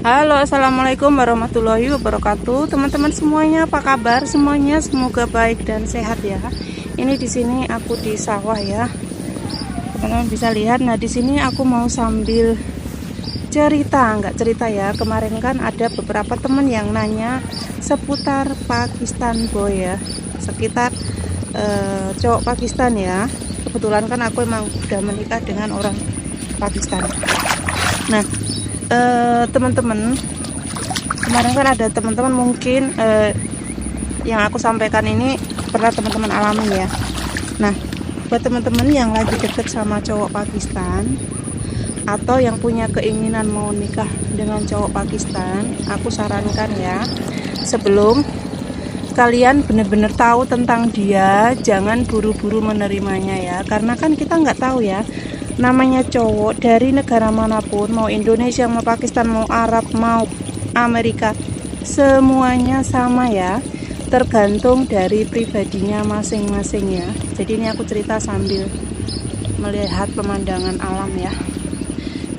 Halo, assalamualaikum warahmatullahi wabarakatuh. Teman-teman semuanya, apa kabar semuanya? Semoga baik dan sehat ya. Ini di sini aku di sawah ya. Teman-teman bisa lihat. Nah, di sini aku mau sambil nggak cerita ya. Kemarin kan ada beberapa teman yang nanya seputar Pakistan boy ya, sekitar cowok Pakistan ya. Kebetulan kan aku emang udah menikah dengan orang Pakistan. Nah, teman-teman, kemarin kan ada teman-teman mungkin yang aku sampaikan ini pernah teman-teman alami ya. Nah, buat teman-teman yang lagi deket sama cowok Pakistan atau yang punya keinginan mau nikah dengan cowok Pakistan, aku sarankan ya, sebelum kalian benar-benar tahu tentang dia, jangan buru-buru menerimanya ya, karena kan kita nggak tahu ya, namanya cowok dari negara manapun, mau Indonesia, mau Pakistan, mau Arab, mau Amerika, semuanya sama ya, tergantung dari pribadinya masing-masing ya. Jadi ini aku cerita sambil melihat pemandangan alam ya.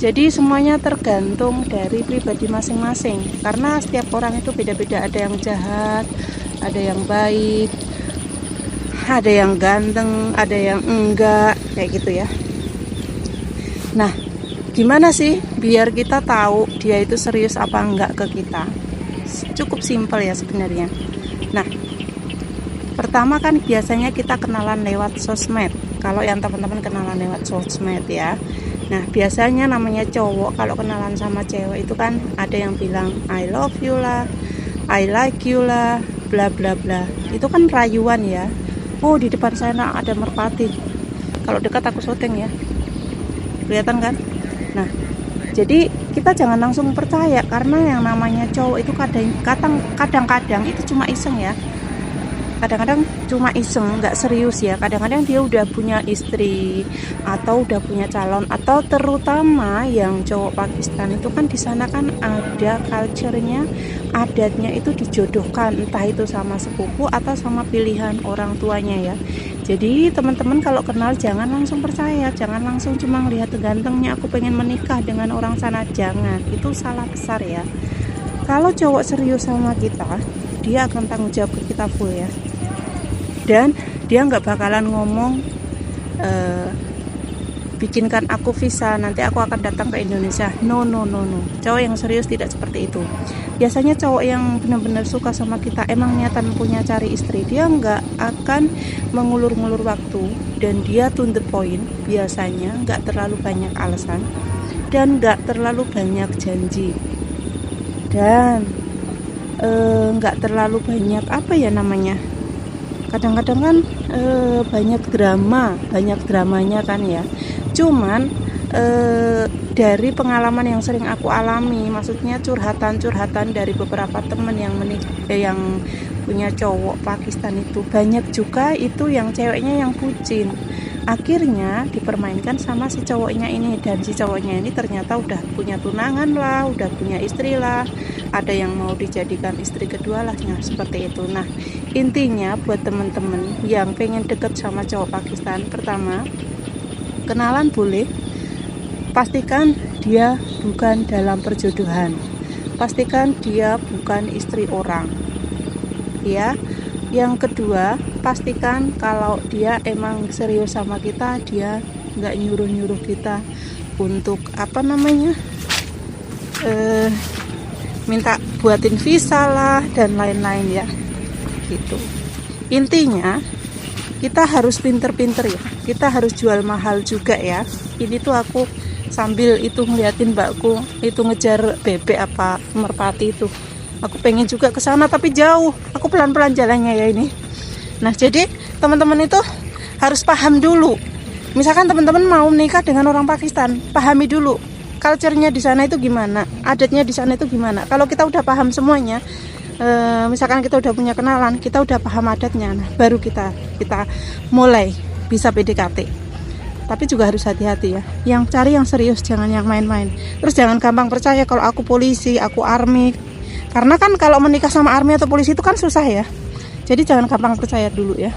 Jadi semuanya tergantung dari pribadi masing-masing, karena setiap orang itu beda-beda, ada yang jahat, ada yang baik, ada yang ganteng, ada yang enggak, kayak gitu ya. Nah, gimana sih biar kita tahu dia itu serius apa enggak ke kita? Cukup simpel ya sebenarnya. Nah, pertama kan biasanya kita kenalan lewat sosmed. Kalau yang teman-teman kenalan lewat sosmed ya. Nah, biasanya namanya cowok kalau kenalan sama cewek itu kan ada yang bilang I love you lah, I like you lah, bla bla bla. Itu kan rayuan ya. Oh, di depan sana ada merpati. Kalau dekat aku syuting ya. Kelihatan kan? Nah, jadi kita jangan langsung percaya, karena yang namanya cowok itu kadang-kadang itu cuma iseng ya. Kadang-kadang cuma iseng, nggak serius ya. Kadang-kadang dia udah punya istri atau udah punya calon, atau terutama yang cowok Pakistan itu kan di sana kan ada culture-nya, adatnya itu dijodohkan, entah itu sama sepupu atau sama pilihan orang tuanya ya. Jadi teman-teman kalau kenal jangan langsung percaya, jangan langsung cuma ngelihat gantengnya aku pengen menikah dengan orang sana, jangan. Itu salah besar ya. Kalau cowok serius sama kita, dia akan tanggung jawab ke kita full ya. Dan dia nggak bakalan ngomong bikinkan aku visa, nanti aku akan datang ke Indonesia. No. Cowok yang serius tidak seperti itu. Biasanya cowok yang benar-benar suka sama kita, emang niatan punya cari istri, dia nggak akan mengulur-ngulur waktu, dan dia to the point. Biasanya nggak terlalu banyak alasan dan nggak terlalu banyak janji, dan nggak terlalu banyak apa ya namanya, kadang-kadang kan banyak dramanya kan ya. Cuman dari pengalaman yang sering aku alami, maksudnya curhatan dari beberapa teman yang punya cowok Pakistan, itu banyak juga itu yang ceweknya yang bucin, akhirnya dipermainkan sama si cowoknya ini, dan si cowoknya ini ternyata udah punya tunangan lah, udah punya istri lah, ada yang mau dijadikan istri kedua lah, nah seperti itu. Nah, intinya buat temen-temen yang pengen deket sama cowok Pakistan, pertama, kenalan boleh, pastikan dia bukan dalam perjodohan, pastikan dia bukan istri orang ya. Yang kedua, pastikan kalau dia emang serius sama kita, dia nggak nyuruh-nyuruh kita untuk apa namanya, minta buatin visa lah dan lain-lain ya, gitu. Intinya kita harus pinter-pinter ya, kita harus jual mahal juga ya. Ini tuh aku sambil itu ngeliatin mbakku itu ngejar bebek apa merpati itu, aku pengen juga ke sana tapi jauh, aku pelan-pelan jalannya ya ini. Nah, jadi teman-teman itu harus paham dulu. Misalkan teman-teman mau menikah dengan orang Pakistan, pahami dulu culture-nya di sana itu gimana, adatnya di sana itu gimana. Kalau kita udah paham semuanya, misalkan kita udah punya kenalan, kita udah paham adatnya, nah baru kita mulai bisa PDKT. Tapi juga harus hati-hati ya, yang cari yang serius, jangan yang main-main. Terus jangan gampang percaya kalau aku polisi, aku army, karena kan kalau menikah sama army atau polisi itu kan susah ya. Jadi jangan gampang percaya dulu ya.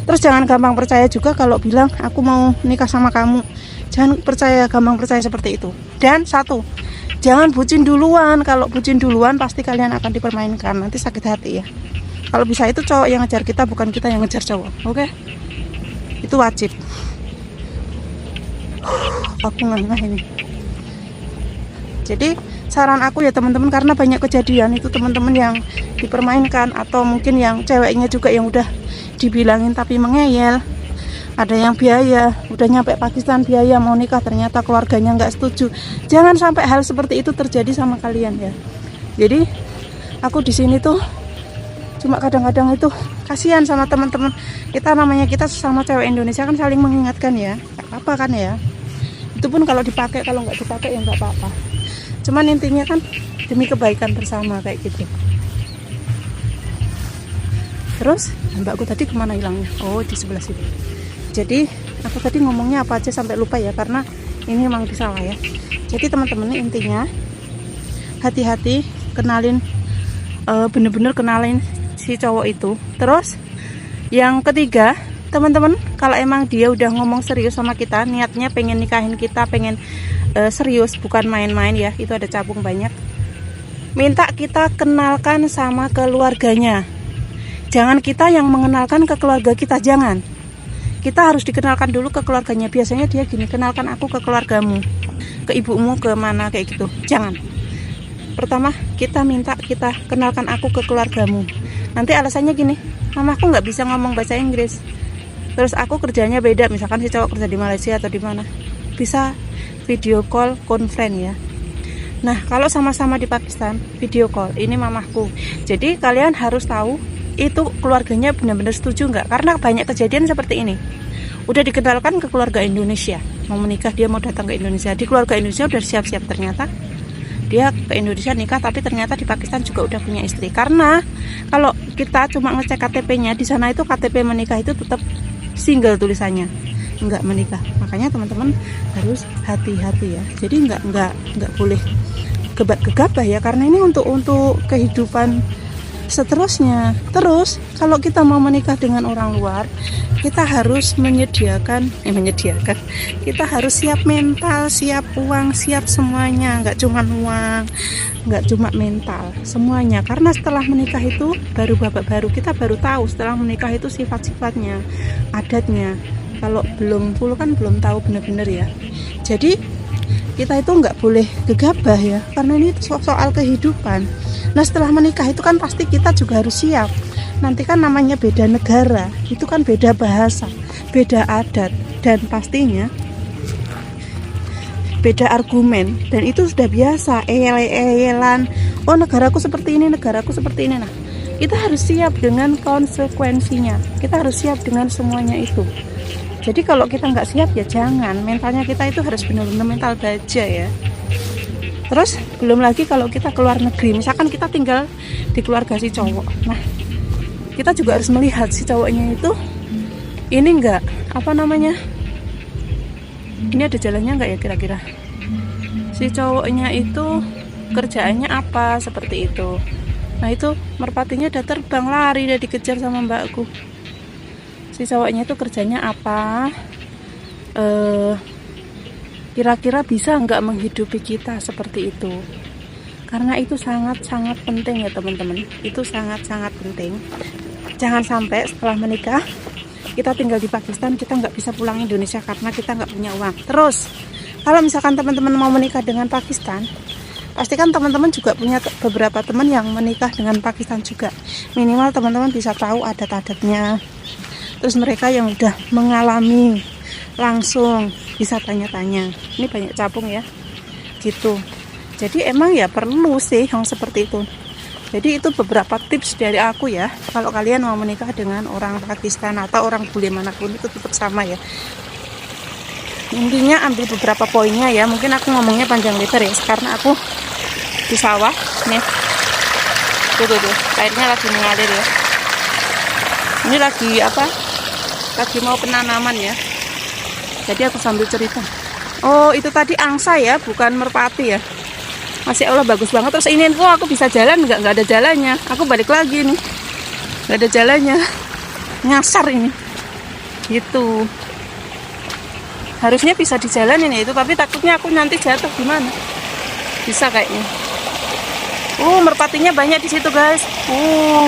Terus jangan gampang percaya juga kalau bilang aku mau nikah sama kamu, jangan gampang percaya seperti itu. Dan satu, Jangan bucin duluan. Kalau bucin duluan pasti kalian akan dipermainkan, nanti sakit hati ya. Kalau bisa itu cowok yang ngejar kita, bukan kita yang ngejar cowok. Oke? Itu wajib. Aku ngeh ini. Jadi saran aku ya teman-teman, karena banyak kejadian itu teman-teman yang dipermainkan, atau mungkin yang ceweknya juga yang udah dibilangin tapi mengeyel. Ada yang biaya, udah nyampe Pakistan biaya mau nikah, ternyata keluarganya nggak setuju. Jangan sampai hal seperti itu terjadi sama kalian ya. Jadi aku di sini tuh cuma kadang-kadang itu kasihan sama teman-teman kita, namanya kita sesama cewek Indonesia kan saling mengingatkan ya, nggak apa kan ya. Itu pun kalau dipakai, kalau nggak dipakai ya nggak apa-apa. Cuman intinya kan demi kebaikan bersama kayak gitu. Terus mbakku tadi kemana hilangnya? Oh, di sebelah sini. Jadi aku tadi ngomongnya apa aja sampai lupa ya, karena ini memang disalah ya. Jadi teman-teman intinya hati-hati, kenalin, bener-bener kenalin si cowok itu. Terus yang ketiga, teman-teman, kalau emang dia udah ngomong serius sama kita, niatnya pengen nikahin kita, pengen serius, bukan main-main ya, itu ada cabung banyak, minta kita kenalkan sama keluarganya. Jangan kita yang mengenalkan ke keluarga kita, jangan. Kita harus dikenalkan dulu ke keluarganya. Biasanya dia gini, kenalkan aku ke keluargamu, ke ibumu, ke mana, kayak gitu. Jangan. Pertama kita minta, kita kenalkan aku ke keluargamu. Nanti alasannya gini, mamaku nggak bisa ngomong bahasa Inggris, terus aku kerjanya beda, misalkan si cowok kerja di Malaysia atau di mana, bisa video call conference ya. Nah kalau sama-sama di Pakistan, video call, ini mamahku. Jadi kalian harus tahu itu keluarganya benar-benar setuju nggak, karena banyak kejadian seperti ini. Udah dikenalkan ke keluarga Indonesia, mau menikah, dia mau datang ke Indonesia, di keluarga Indonesia udah siap-siap, ternyata dia ke Indonesia nikah, tapi ternyata di Pakistan juga udah punya istri. Karena kalau kita cuma ngecek KTP-nya di sana, itu KTP menikah itu tetap single tulisannya, nggak menikah. Makanya teman-teman harus hati-hati ya. Jadi nggak boleh gegabah ya, karena ini untuk kehidupan seterusnya. Terus kalau kita mau menikah dengan orang luar, kita harus menyediakan, kita harus siap mental, siap uang, siap semuanya. Nggak cuma uang, nggak cuma mental, semuanya. Karena setelah menikah itu baru babak baru, kita baru tahu setelah menikah itu sifat-sifatnya, adatnya. Kalau belum full kan belum tahu benar-benar ya. Jadi kita itu nggak boleh gegabah ya, karena ini soal kehidupan. Nah setelah menikah itu kan pasti kita juga harus siap. Nanti kan namanya beda negara, itu kan beda bahasa, beda adat, dan pastinya beda argumen. Dan itu sudah biasa, eyel-eyelan, oh negaraku seperti ini, negaraku seperti ini. Nah kita harus siap dengan konsekuensinya, kita harus siap dengan semuanya itu. Jadi kalau kita nggak siap ya jangan, mentalnya kita itu harus benar-benar mental baja ya. Terus belum lagi kalau kita keluar negeri, misalkan kita tinggal di keluarga si cowok, nah kita juga harus melihat si cowoknya itu ini enggak, apa namanya, ini ada jalannya enggak ya kira-kira, si cowoknya itu kerjaannya apa, seperti itu. Nah itu merpatinya udah terbang, lari, udah dikejar sama mbakku. Si cowoknya itu kerjanya apa, kira-kira bisa nggak menghidupi kita, seperti itu. Karena itu sangat-sangat penting ya teman-teman, itu sangat-sangat penting. Jangan sampai setelah menikah kita tinggal di Pakistan, kita nggak bisa pulang Indonesia karena kita nggak punya uang. Terus kalau misalkan teman-teman mau menikah dengan Pakistan, pastikan teman-teman juga punya beberapa teman yang menikah dengan Pakistan juga. Minimal teman-teman bisa tahu adat-adatnya. Terus mereka yang udah mengalami langsung bisa tanya-tanya. Ini banyak capung ya gitu. Jadi emang ya perlu sih yang seperti itu. Jadi itu beberapa tips dari aku ya, kalau kalian mau menikah dengan orang Pakistan atau orang bule manapun, itu tetap sama ya. Intinya ambil beberapa poinnya ya. Mungkin aku ngomongnya panjang lebar ya, karena aku di sawah nih. Tuh airnya lagi mengalir ya. Ini lagi apa, lagi mau penanaman ya. Jadi aku sambil cerita. Oh itu tadi angsa ya, bukan merpati ya. Masya Allah bagus banget. Terus ini info aku bisa jalan nggak ada jalannya. Aku balik lagi nih, nggak ada jalannya, nyasar ini gitu. Harusnya bisa dijalanin ya itu, tapi takutnya aku nanti jatuh gimana. Bisa kayaknya. Merpatinya banyak di situ guys.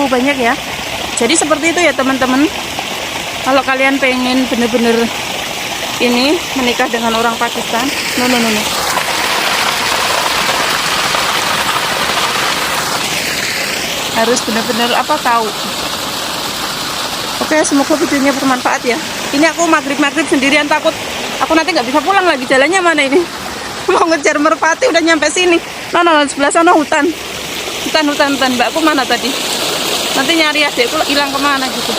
Banyak ya. Jadi seperti itu ya teman-teman. Kalau kalian pengen bener-bener ini menikah dengan orang Pakistan, no. Harus bener-bener tahu. Oke, semoga videonya bermanfaat ya. Ini aku maghrib sendirian, takut aku nanti nggak bisa pulang lagi. Jalannya mana ini? Mau ngejar merpati udah nyampe sini. No, sebelah sana hutan. Mbakku mana tadi? Nanti nyari adekku hilang kemana gitu.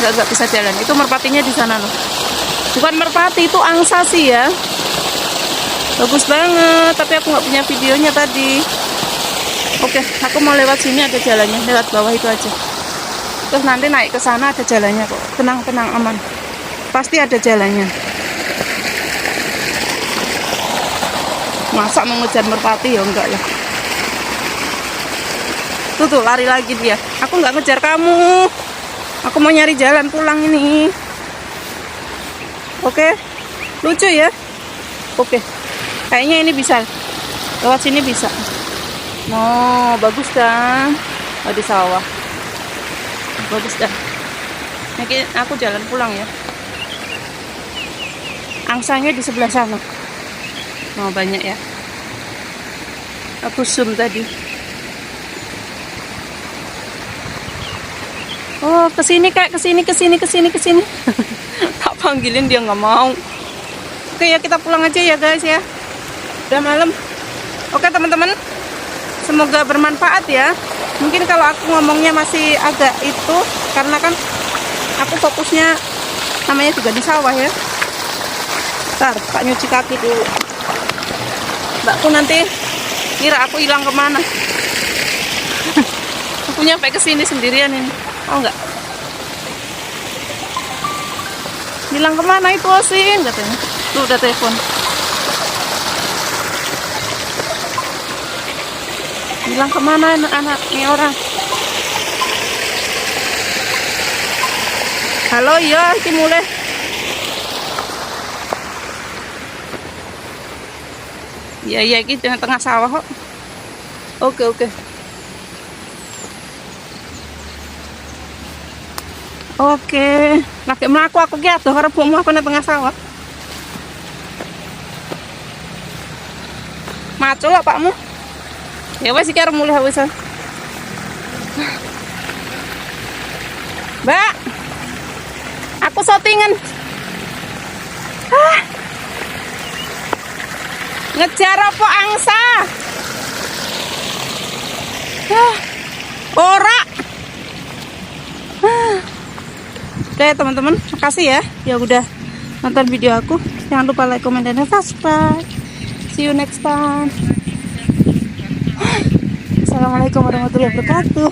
Nggak bisa jalan. Itu merpatinya di sana loh. Bukan merpati, itu angsa sih ya. Bagus banget, tapi aku nggak punya videonya tadi. Oke, aku mau lewat sini, ada jalannya, lewat bawah itu aja. Terus nanti naik ke sana ada jalannya kok. Tenang, aman. Pasti ada jalannya. Masa mengejar merpati ya enggak lah. Tuh lari lagi dia. Aku nggak ngejar kamu. Aku mau nyari jalan pulang ini. Oke, lucu ya. Oke, kayaknya ini bisa. Lewat sini bisa. Bagus kan? Di sawah. Bagus dah. Mungkin aku jalan pulang ya. Angsanya di sebelah sana. Banyak ya. Aku zoom tadi. Kesini kak, kesini. Tak panggilin dia nggak mau. Oke ya, kita pulang aja ya guys ya. Udah malam. Oke teman-teman, semoga bermanfaat ya. Mungkin kalau aku ngomongnya masih agak itu, karena kan aku fokusnya namanya juga di sawah ya. Ntar Pak nyuci kaki dulu. Mbakku nanti kira aku hilang kemana. Aku nyampe kesini sendirian ini. Tahu nggak? Hilang kemana itu Osin katanya. Tuh udah telepon. Hilang kemana anak ini orang? Halo ya, iki mulai. Iya iki tengah sawah kok. Oke. Lagi mlaku aku ki adoh karo bokmu aku nang tengah sawah. Macul lho pakmu. Ya wes iki arep mulih wis. Mbak. Aku syutingan. Ngejar apa angsa? Ora. Oke teman-teman, makasih ya. Ya udah nonton video aku. Jangan lupa like, comment, dan subscribe. See you next time. Assalamualaikum warahmatullahi wabarakatuh.